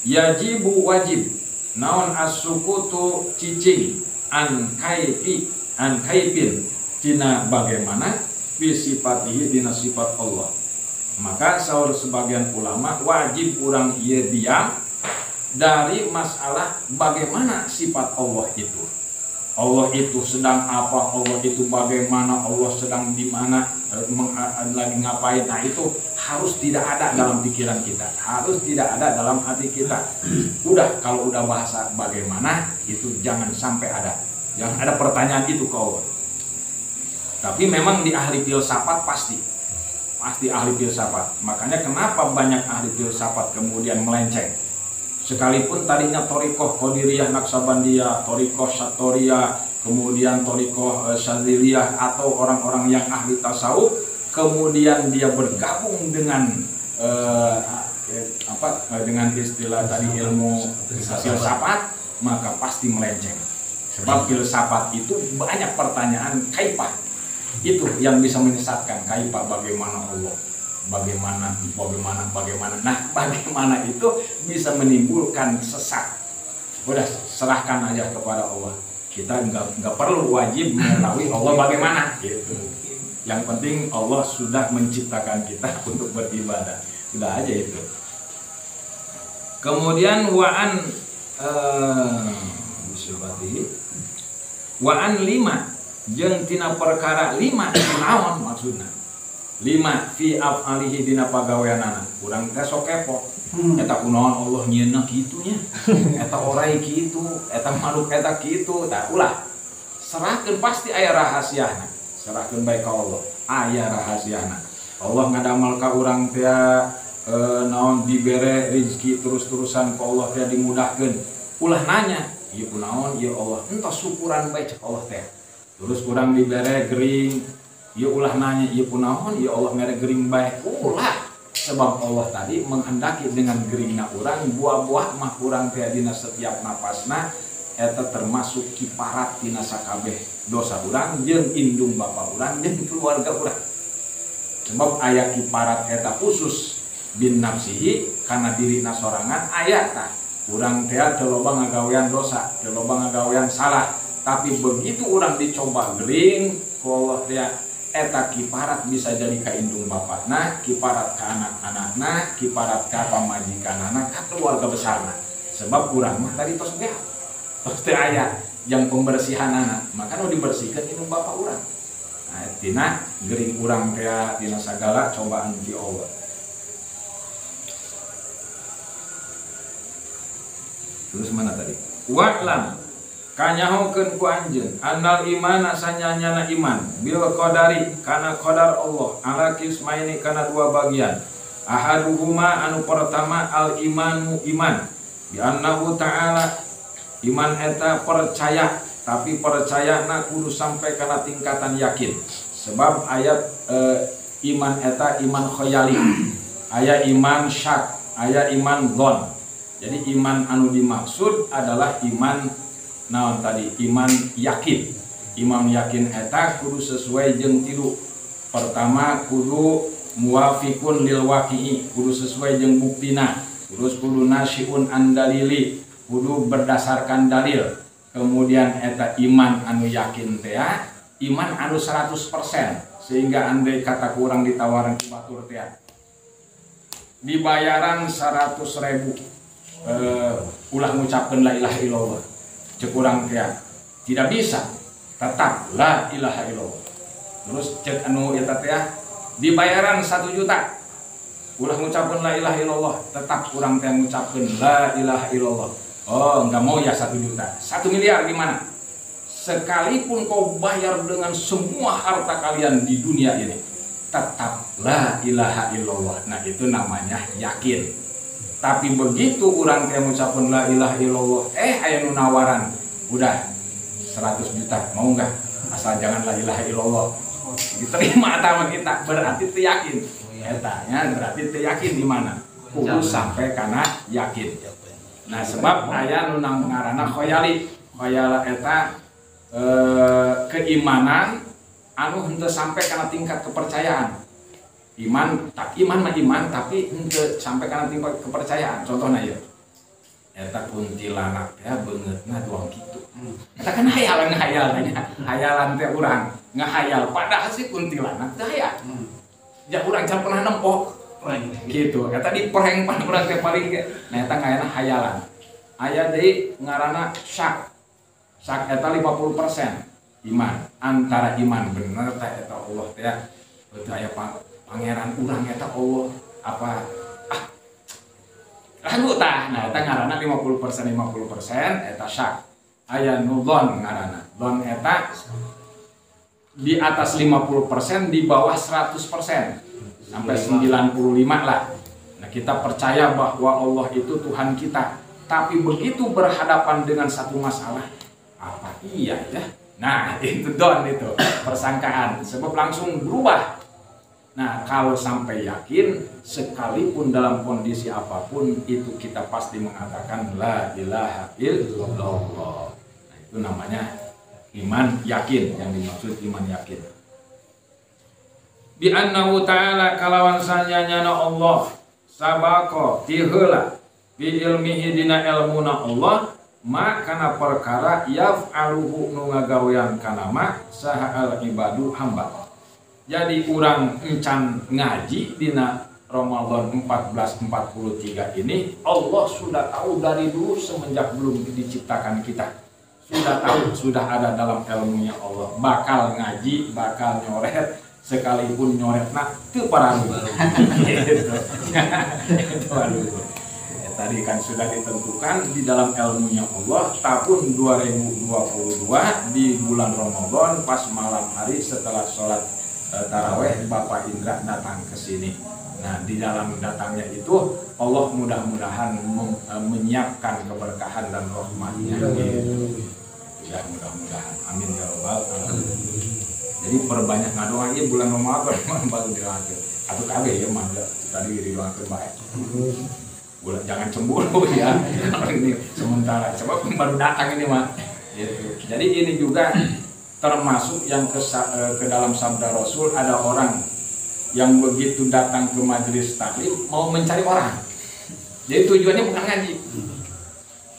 yajibu wajib naon as-sukutu cicing an kaipin tina bagaimana fi sifatihi dina sifat Allah. Maka saur sebagian ulama wajib urang ieu diam dari masalah bagaimana sifat Allah itu. Allah itu sedang apa, Allah itu bagaimana, Allah sedang di mana, lagi ngapain. Nah itu harus tidak ada dalam pikiran kita, harus tidak ada dalam hati kita. Udah, kalau udah bahasa bagaimana itu jangan sampai ada. Jangan ada pertanyaan itu ke Allah. Tapi memang di ahli filsafat pasti ahli filsafat. Makanya kenapa banyak ahli filsafat kemudian melenceng. Sekalipun tadinya Thorikoh Qadiriyah Naksabandiyah, Thorikoh Satoriyah, kemudian Thorikoh Syadziliyah atau orang-orang yang ahli tasawuf, kemudian dia bergabung dengan dengan istilah tadi ilmu filsafat, maka pasti melenceng. Sebab filsafat itu banyak pertanyaan kaifah. Itu yang bisa menyesatkan, kaifah bagaimana Allah. Bagaimana. Nah, bagaimana itu bisa menimbulkan sesat. Udah, serahkan aja kepada Allah. Kita nggak perlu wajib mengetahui Allah bagaimana. Gitu. Yang penting Allah sudah menciptakan kita untuk beribadah. Sudah aja itu. Kemudian wa'an lima jeung tina perkara lima naon maksudna. 5 fi af'alihi dina pagaweanana. Urang teh sok kepo. Eta kunaon Allah nyieunna kitu nya. Eta orai kitu, eta makhluk eta kitu. Tah ulah. Serahkeun pasti aya rahasiana. Serahkeun bae ka Allah. Aya rahasiana. Allah ngadamal ka urang teh naon dibere rezeki terus-terusan ka Allah teh dimudahkeun. Ulah nanya, ieu kunaon ieu Allah. Entos syukuran bae cek Allah teh. Terus urang dibere gering ya ulah nanya, ya kunaon, ya Allah mere gering baik, ulah. Sebab Allah tadi menghendaki dengan geringna urang, buah-buah mah urang teh dina setiap napasna, eta termasuk kiparat dina sakabeh dosa urang, jeung indung bapa urang, jeung keluarga urang. Sebab aya kiparat eta khusus bin nafsihi, karena dirina sorangan aya tah. Urang teh teu loba ngagawean dosa, teu loba ngagawean salah, tapi begitu urang dicoba gering, ku Allah teh eta kiparat bisa jadi ka indung bapakna, kiparat ka anak-anakna, kiparat ka pamajikanana, ka keluarga besarna. Sebab urang mah tadi tos beak. Tos teu aya yang pembersihanana, maka nu dibersihkeun indung bapak urang. Nah, tina gering urang teh dina sagala cobaan ti Allah. Terus mana tadi? Wa'lam kanyahokeun ku anjeun annal imana sanyanyana iman bil qadari kana qadar Allah ala kismaini kana dua bagian. Ahaduhuma anu pertama al imanu iman bi annahu ta'ala iman eta percaya, tapi percayana kudu sampai kana tingkatan yakin. Sebab ayat iman eta iman khayali, aya iman syak, aya iman dhon. Jadi iman anu dimaksud adalah iman naon tadi iman yakin. Iman yakin eta kudu sesuai jeung tilu. Pertama kudu muwafiqun lil waqi'i, kudu sesuai jeung buktina. Terus kudu nasyun an dalili, kudu berdasarkan dalil. Kemudian eta iman anu yakin teh iman anu 100%, sehingga andai kata kurang ditawaran ku batur teh dibayaran 100.000 ulah ngucapkeun la ilaha illallah. Cek urang teh tidak bisa, tetap la ilaha illallah. Terus cek anu eta teh dibayaran 1 juta ulah ngucapkeun la ilaha illallah, tetap urang teh ngucapkeun la ilaha illallah. Oh, enggak mau ya 1 juta. 1 miliar gimana? Sekalipun kau bayar dengan semua harta kalian di dunia ini, tetap la ilaha illallah. Nah, itu namanya yakin. Tapi begitu orang teh ngucapkeun la ilaha illallah, aya nu nawaran, udah 100 juta, mau enggak? Asal jangan la ilaha illallah. Diterima sama kita, berarti teu yakin. Eta nya berarti teu yakin di mana? Kudu sampai kana yakin. Nah sebab aya nu ngaranna khoyali. Khoyala eta keimanan anu henteu sampai kana tingkat kepercayaan. Iman mah iman tapi henteu sampai kana tingkat kepercayaan. Contohna ieu. Eta kuntilanak teh beungeutna doang kitu. Eta kan hayalan teh urang ngahayal padahal si kuntilanak teh aya. Ya urang can pernah nempok gitu. Eta dipereng pan urang teh paling ge. Nah eta ngaana hayalan. Aya deui ngaranna syak. Syak eta 50% iman. Antara iman bener teh eta Allah teh teu aya pangeran urang eta Allah apa lalu tah. Nah eta ngaranna 50% eta syak. Aya nu dzon ngaranna. Dzon eta di atas 50%, di bawah 100%. Sampai 95 lah. Nah, kita percaya bahwa Allah itu Tuhan kita. Tapi begitu berhadapan dengan satu masalah, apa iya ya? Nah, itu dzon itu persangkaan. Sebab langsung berubah. Nah, kalau sampai yakin, sekalipun dalam kondisi apapun, itu kita pasti mengatakan la ilaha illallah. Nah, itu namanya iman yakin, yang dimaksud iman yakin. Bi annahu ta'ala kalawan sanyanyana Allah sabaqo tiheula bi ilmihi dina ilmuna Allah ma kana perkara yaf'aluhu nu ngagawean kana ma saha al ibadu hamba. Jadi urang encan ngaji dina Ramadan 1443 ini Allah sudah tahu dari dulu semenjak belum diciptakan kita. Sudah tahu, sudah ada dalam ilmunya Allah. Bakal ngaji, bakal nyoret, sekalipun nyoretna teu paralu. Gitu. Itu aduh. Tadi kan sudah ditentukan di dalam ilmunya Allah tahun 2022 di bulan Ramadan pas malam hari setelah sholat taraweh Bapak Indra datang ke sini. Nah, di dalam datangnya itu Allah mudah-mudahan menyiapkan keberkahan dan rahmatnya. Ya mudah-mudahan. Amin ya rabbal alamin. Jadi perbanyak ngadoa ieu bulan Ramadan baru dilakukan. Atuh kabeh ya mah tadi didoakeun bae. Bulan jangan cemburu ya. Ini sementara sebab baru datang ini mah. Gitu. Jadi ini juga termasuk yang ke dalam sabda Rasul, ada orang yang begitu datang ke majelis taklim mau mencari orang. Jadi tujuannya bukan ngaji.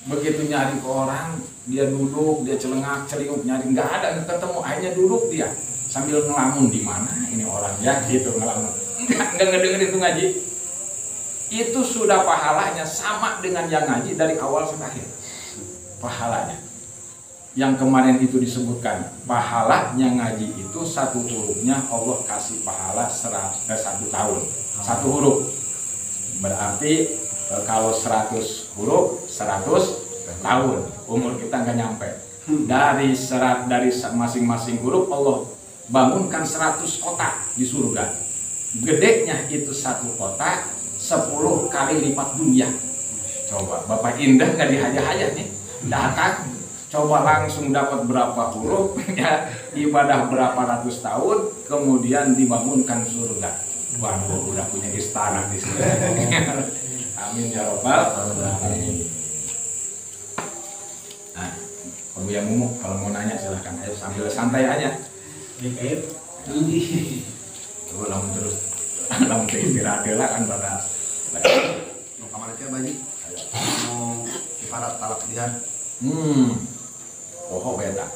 Begitu nyari ke orang, dia duduk, dia celengak, ceriuk, nyari nggak ada, ketemu, akhirnya duduk dia sambil ngelamun di mana ini orang ya gitu ngelamun. Nggak ngedengerin itu ngaji. Itu sudah pahalanya sama dengan yang ngaji dari awal sampai akhir. Pahalanya. Yang kemarin itu disebutkan pahalanya ngaji itu satu hurufnya Allah kasih pahala 1 tahun 1 huruf berarti kalau 100 huruf 100 tahun umur kita nggak nyampe dari masing-masing huruf Allah bangunkan 100 kota di surga gedenya itu 1 kota 10 kali lipat dunia. Coba Bapak Indah nggak dihaja-haja nih datang coba langsung dapat berapa huruf ya ibadah berapa ratus tahun kemudian dibangunkan surga. Waduh udah punya istana di sini. Amin ya rabbal alamin. Nah, Buya Mumu kalau mau nanya silahkan ayo sambil santai aja. Dikait. Coba lamun terus lamun istirahat lah kan pada. Mau kamar teh bayi. Mau kifarat talak dihan. Oh beda.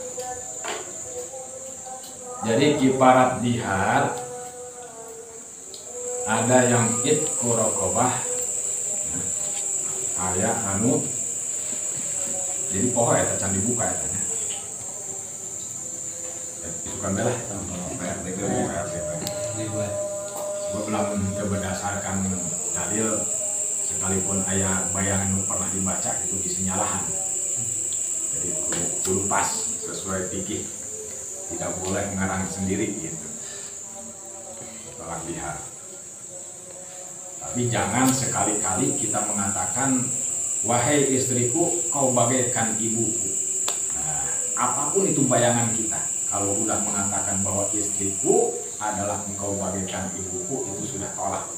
Jadi kifarat dihar ada yang itqu raqabah, aya anu jadi poho eta can dibuka eta nya. Isukan belah PRT ke PRT. Sebab berdasarkan dalil sekalipun aya bayangan nu pernah dibaca itu isinya lahan. Jadi kudu pas sesuai fikih, tidak boleh ngarang sendiri gitu. Tolak dihar. Tapi jangan sekali-kali kita mengatakan wahai istriku kau bagaikan ibuku. Nah, apapun itu bayangan kita, kalau udah mengatakan bahwa istriku adalah engkau bagaikan ibuku itu sudah tolak.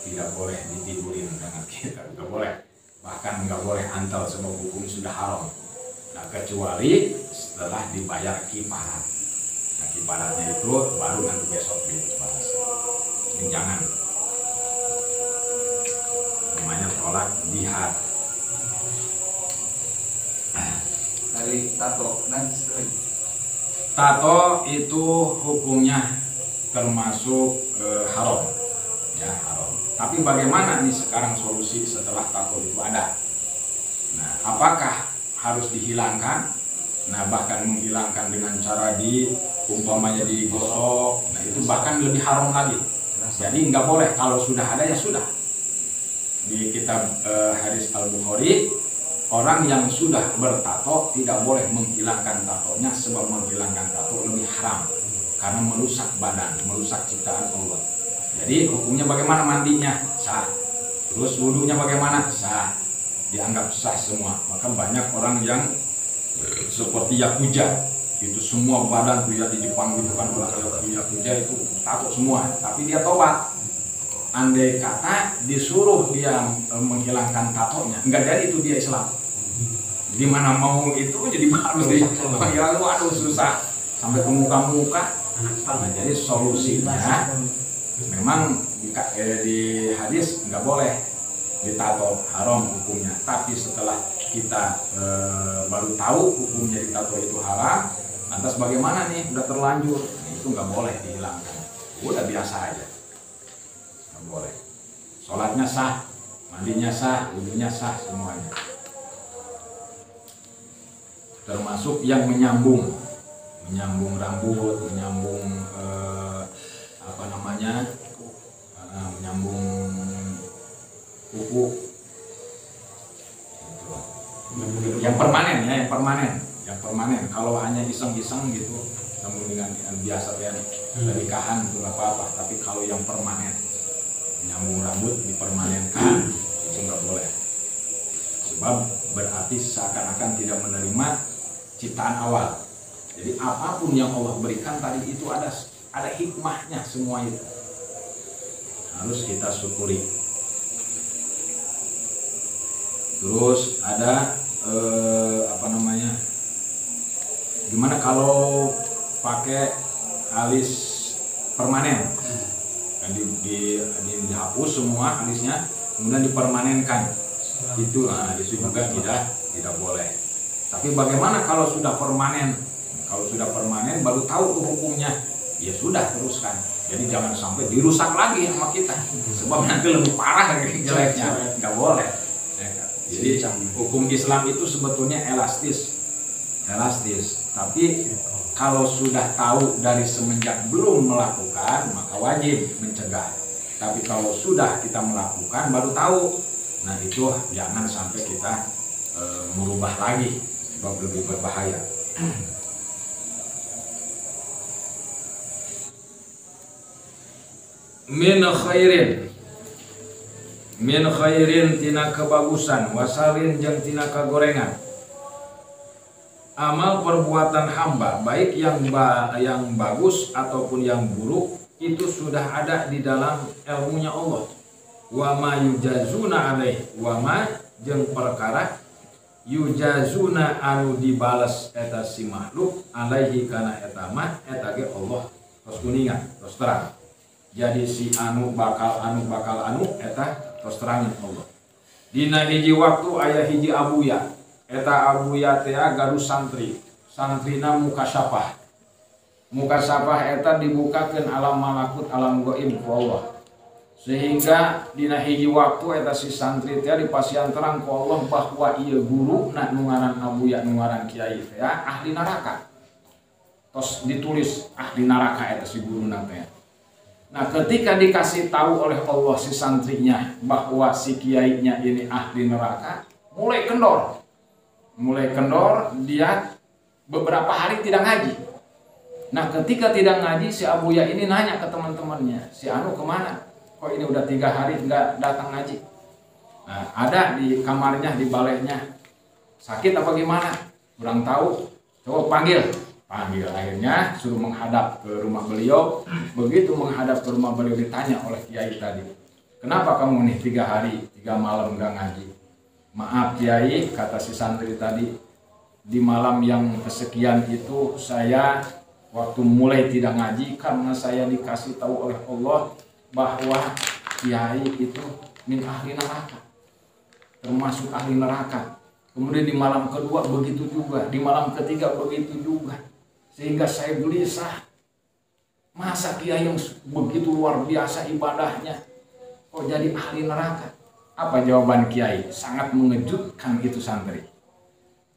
Tidak boleh ditidurin dengan kita, tidak boleh. bahkan nggak boleh antal sebab hukum sudah haram. Nah kecuali setelah dibayar kifarat. Nah kifaratnya itu baru nanti besok dibahas. Ini jangan namanya tolak jihad. Dari tato dan Tato itu hukumnya termasuk haram, ya haram. Tapi bagaimana nih sekarang solusi setelah tato itu ada? Nah, apakah harus dihilangkan? Nah, bahkan menghilangkan dengan cara umpamanya digosok. Nah, itu bahkan lebih haram lagi. Jadi nggak boleh, kalau sudah ada ya sudah. Di kitab Hadis Al-Bukhari, orang yang sudah bertato tidak boleh menghilangkan tatonya, sebab menghilangkan tato lebih haram karena merusak badan, merusak ciptaan Allah. Jadi hukumnya bagaimana? Mandinya sah, terus wudhunya bagaimana? Sah, dianggap sah semua. Maka banyak orang yang seperti Yakuza, itu semua badan tuh ya di Jepang gitu kan, orang Yakuza itu tato semua, tapi dia tobat. Andai kata disuruh dia menghilangkan tatonya, enggak jadi itu dia Islam. Gimana mau itu jadi harus dipanggil, waduh susah sampai ke muka-muka. Nah, jadi solusinya memang di hadis nggak boleh ditato, haram hukumnya. Tapi setelah kita baru tahu hukumnya ditato itu haram, lantas bagaimana nih? Udah terlanjur, itu nggak boleh dihilangkan. Udah biasa aja. Boleh, sholatnya sah, mandinya sah, wudhunya sah, semuanya. Termasuk yang menyambung rambut, menyambung menyambung kuku. Yang permanen ya, yang permanen. Kalau hanya iseng-iseng gitu, namun dengan biasa ya nikahan itu apa-apa. Tapi kalau yang permanen, menyambung rambut dipermanenkan, itu nggak boleh. Sebab berarti seakan-akan tidak menerima ciptaan awal. Jadi apapun yang Allah berikan tadi itu ada hikmahnya, semua itu harus kita syukuri. Terus ada gimana kalau pakai alis permanen? Dihapus semua alisnya, kemudian dipermanenkan, itu juga tidak boleh. Tapi bagaimana kalau sudah permanen? Kalau sudah permanen baru tahu hukumnya, ya sudah teruskan. Jadi jangan sampai dirusak lagi sama kita, sebab nanti lebih parah dari jeleknya. Nggak boleh. Jadi hukum Islam itu sebetulnya elastis. Tapi kalau sudah tahu dari semenjak belum melakukan, maka wajib mencegah. Tapi kalau sudah kita melakukan baru tahu, nah itu jangan sampai kita merubah lagi, sebab lebih berbahaya. Min khairin tina kebagusan, wasarin jeung tina kagorengan. Amal perbuatan hamba, baik yang bagus ataupun yang buruk, itu sudah ada di dalam ilmunya Allah. Wa ma yujazuna alaih, wa ma jeung perkara yujazuna anu dibales eta si makhluk alaihi kana eta mah eta ge Allah tos kuningan, tos terang. Jadi si anu bakal eta tos terangin Allah. Dina hiji waktu aya hiji abuya. Eta abuya teh gaduh santrina mukasyafah eta dibukakeun alam malakut, alam gaib ku Allah. Sehingga dina hiji waktu eta si santri teh dipasihan terang ku Allah bahwa ieu guru na nu ngaran abuya, nu ngaran kiai teh ahli neraka. Tos ditulis ahli neraka eta si guruna teh. Nah, ketika dikasih tahu oleh Allah si santrinya bahwa si kiainya ini ahli neraka, mulai kendor, dia beberapa hari tidak ngaji. Nah, ketika tidak ngaji, si Abuya ini nanya ke teman-temannya, si Anu kemana? Kok ini udah 3 hari nggak datang ngaji? Nah, ada di kamarnya, di balainya, sakit apa gimana? Kurang tahu, coba panggil, akhirnya suruh menghadap ke rumah beliau. Begitu menghadap ke rumah beliau ditanya oleh kiai tadi, kenapa kamu nih 3 hari 3 malam nggak ngaji? maaf Kiai, kata si santri tadi, di malam yang kesekian itu saya waktu mulai tidak ngaji karena saya dikasih tahu oleh Allah bahwa Kiai itu min ahli neraka, termasuk ahli neraka. Kemudian di malam kedua begitu juga, di malam ketiga begitu juga, sehingga saya gelisah. Masa Kiai yang begitu luar biasa ibadahnya kok jadi ahli neraka? Apa jawaban Kiai? Sangat mengejutkan itu santri.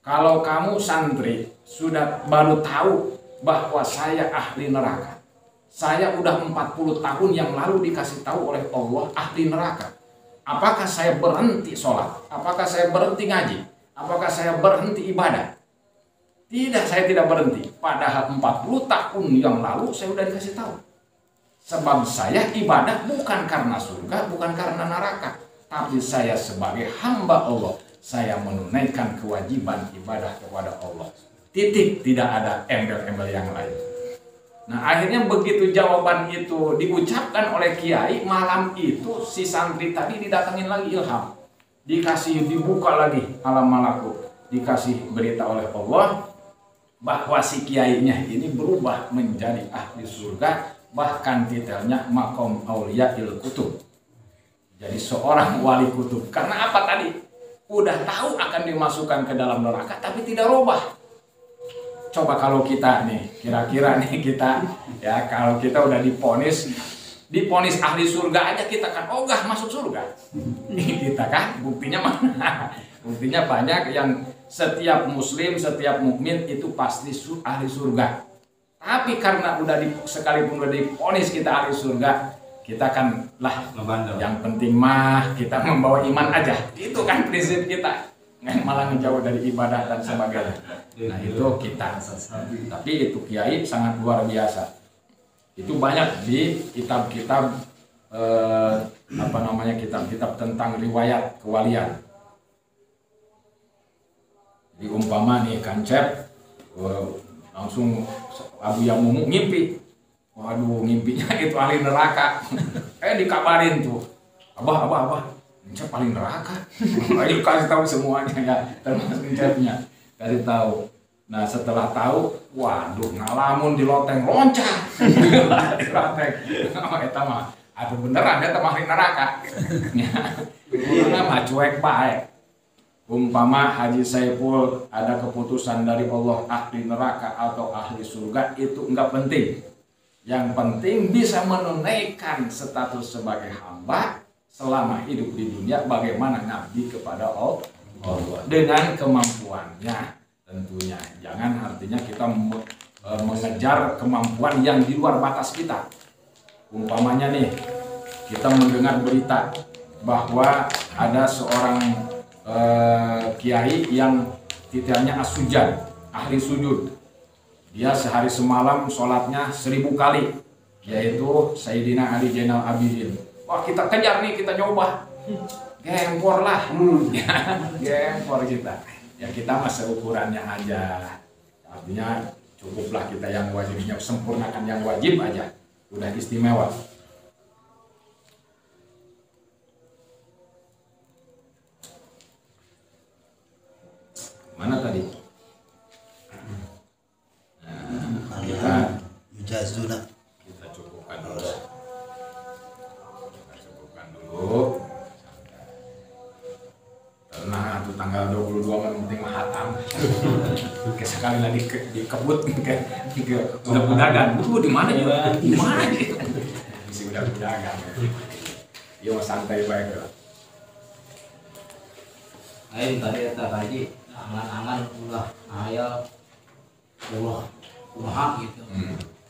Kalau kamu santri sudah baru tahu bahwa saya ahli neraka, saya udah 40 tahun yang lalu dikasih tahu oleh Allah ahli neraka. Apakah saya berhenti sholat? Apakah saya berhenti ngaji? Apakah saya berhenti ibadah? Tidak, saya tidak berhenti. Padahal 40 tahun yang lalu saya sudah dikasih tahu. Sebab saya ibadah bukan karena surga, bukan karena neraka, tapi saya sebagai hamba Allah, saya menunaikan kewajiban ibadah kepada Allah. Titik, tidak ada embel-embel yang lain. Nah, akhirnya begitu jawaban itu diucapkan oleh Kiai, malam itu si santri tadi didatangin lagi ilham. Dikasih dibuka lagi alam malakut, dikasih berita oleh Allah bahwa si kiainya ini berubah menjadi ahli surga, bahkan titelnya maqam auliyail kutub. Jadi seorang wali kutub. Karena apa tadi? Udah tahu akan dimasukkan ke dalam neraka tapi tidak robah. Coba kalau kita nih, kira-kira nih kita ya, kalau kita udah diponis ahli surga aja kita kan ogah masuk surga. Kita kan buktinya mana? Buktinya banyak yang setiap muslim, setiap mukmin itu pasti ahli surga. Tapi karena sekalipun udah diponis kita ahli surga, kita kan lah yang penting mah kita membawa iman aja. Itu kan prinsip kita. Malah menjauh dari ibadah dan sebagainya. Nah itu kita. Tapi itu Kiai sangat luar biasa. Itu banyak di kitab-kitab kitab-kitab tentang riwayat kewalian. Di umpama nih Kancep langsung Abu Yamumu ngimpi. Waduh, ngimpinya itu ahli neraka. Dikabarin tuh. Abah, Kancep ahli neraka. Ayo kasih tahu semuanya ya, termasuk Kancepnya. Kasih tahu. Nah setelah tahu, waduh ngalamun di loteng loncat. Di loteng. Eta mah atau beneran eta mah ahli neraka. Kurangna mah cuek bae. Umpama Haji Saiful ada keputusan dari Allah ahli neraka atau ahli surga, itu enggak penting. Yang penting bisa menunaikan status sebagai hamba selama hidup di dunia, bagaimana ngabdi kepada Allah dengan kemampuannya tentunya. Jangan artinya kita mengejar kemampuan yang di luar batas kita. Umpamanya nih, kita mendengar berita bahwa ada seorang kiai yang titelnya As-Sujan, ahli sujud. Dia sehari semalam sholatnya 1000 kali, yaitu Sayyidina Ali Zainal Abidin. Wah kita kejar nih, kita nyoba, gempor lah, gempor kita. Ya kita mah seukurannya aja. Artinya cukuplah kita yang wajibnya, sempurnakan yang wajib aja, udah istimewa. Mana tadi? Nah, kita cukupkan dulu. Karena itu tanggal 22 kan penting mahatam. Sekali lagi dikebut ke udah-udagan. Di mana juga? Di mana? Masih udah-udagan. Ya mau santai baik lah. Ayo tadi kata Haji, angan-angan ulah ayal ulah kumaha gitu.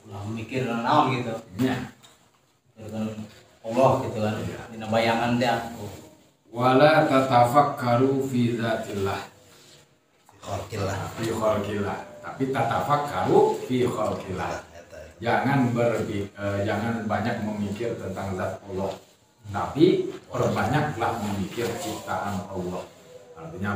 Ulah mikir naon gitu. Iya. Dengan Allah gitu kan. Dina bayangan teh aku. Wala tatafakkaru fi dzatillah. Fi khalqillah. Tapi tatafakkaru fi khalqillah. Jangan banyak memikir tentang zat Allah. Tapi perbanyaklah memikir ciptaan Allah. Artinya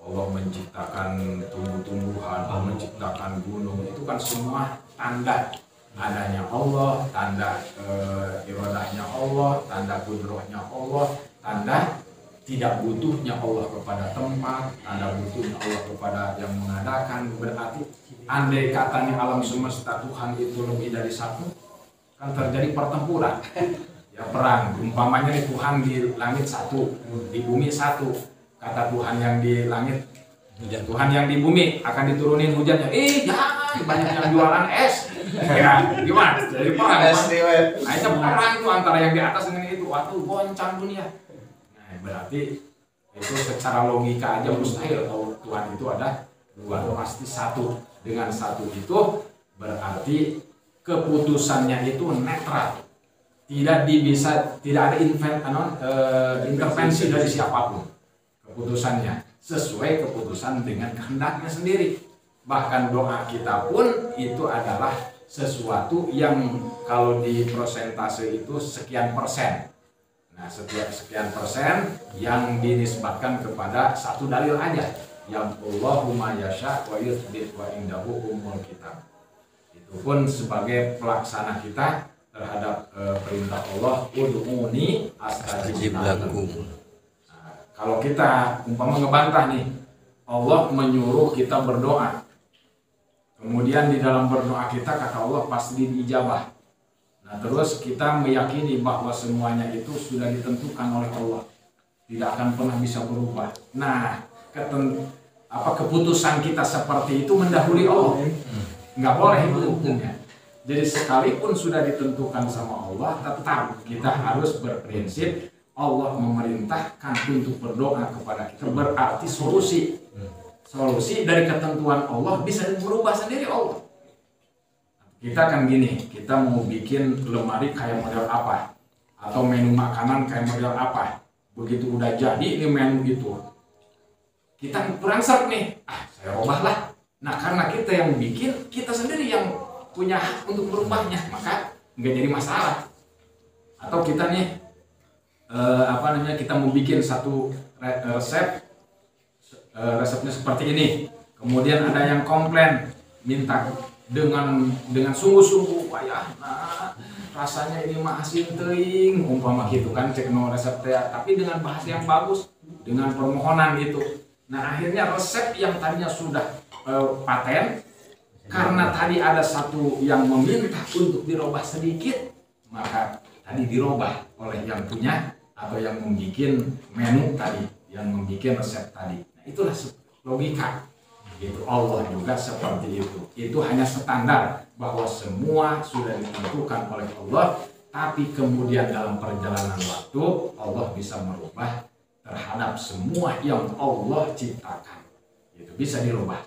Allah menciptakan tumbuh-tumbuhan, Allah menciptakan gunung, itu kan semua tanda adanya Allah, tanda iradahnya Allah, tanda kudrohnya Allah, tanda tidak butuhnya Allah kepada tempat, ada butuhnya Allah kepada yang mengadakan. Berarti andai katanya alam semesta Tuhan itu lebih dari satu, kan terjadi pertempuran, ya perang. Umpamanya nih Tuhan di langit satu, di bumi satu. Kata Tuhan yang di langit, Tuhan yang di bumi akan diturunin hujannya. Jangan, banyak yang jualan es. Ya, gimana? Jadi perang. Akhirnya perang itu antara yang di atas dengan itu. Waduh, goncang dunia. Nah, berarti itu secara logika aja mustahil kalau Tuhan itu ada dua, pasti satu. Dengan satu itu berarti keputusannya itu netral. Tidak ada intervensi dari siapapun. Keputusannya sesuai keputusan dengan kehendaknya sendiri. Bahkan doa kita pun itu adalah sesuatu yang kalau di prosentase itu sekian persen. Nah, setiap sekian persen yang dinisbatkan kepada satu dalil aja, yang Allahumma yasha wa yuthbit wa indahu ummul kitab. Itu pun sebagai pelaksana kita terhadap perintah Allah, ud'uni astajib lakum. Nah, kalau kita umpama ngebantah nih, Allah menyuruh kita berdoa. Kemudian di dalam berdoa kita kata Allah pasti diijabah. Nah, terus kita meyakini bahwa semuanya itu sudah ditentukan oleh Allah, tidak akan pernah bisa berubah. Nah, keputusan kita seperti itu mendahului Allah. Nggak boleh itu hukumnya. Jadi sekalipun sudah ditentukan sama Allah, tetap kita harus berprinsip Allah memerintahkan untuk berdoa kepada kita, berarti solusi dari ketentuan Allah bisa berubah sendiri Allah. Kita kan gini, kita mau bikin lemari kayak model apa, atau menu makanan kayak model apa. Begitu udah jadi ini menu itu, kita kurang serp nih, saya ubah lah. Nah, karena kita yang bikin, kita sendiri yang punya hak untuk merubahnya, maka nggak jadi masalah. Atau kita nih kita mau bikin satu resepnya seperti ini, kemudian ada yang komplain minta dengan sungguh-sungguh payah, rasanya ini mah asin teuing umpama gitu kan, cek no resep teh, tapi dengan bahasa yang bagus, dengan permohonan gitu. Nah, akhirnya resep yang tadinya sudah paten, karena tadi ada satu yang meminta untuk dirubah sedikit, maka tadi dirubah oleh yang punya atau yang membuat menu tadi, yang membuat resep tadi. Nah, itulah logika. Gitu. Allah juga seperti itu. Itu hanya standar bahwa semua sudah ditentukan oleh Allah, tapi kemudian dalam perjalanan waktu Allah bisa merubah terhadap semua yang Allah ciptakan. Itu bisa dirubah.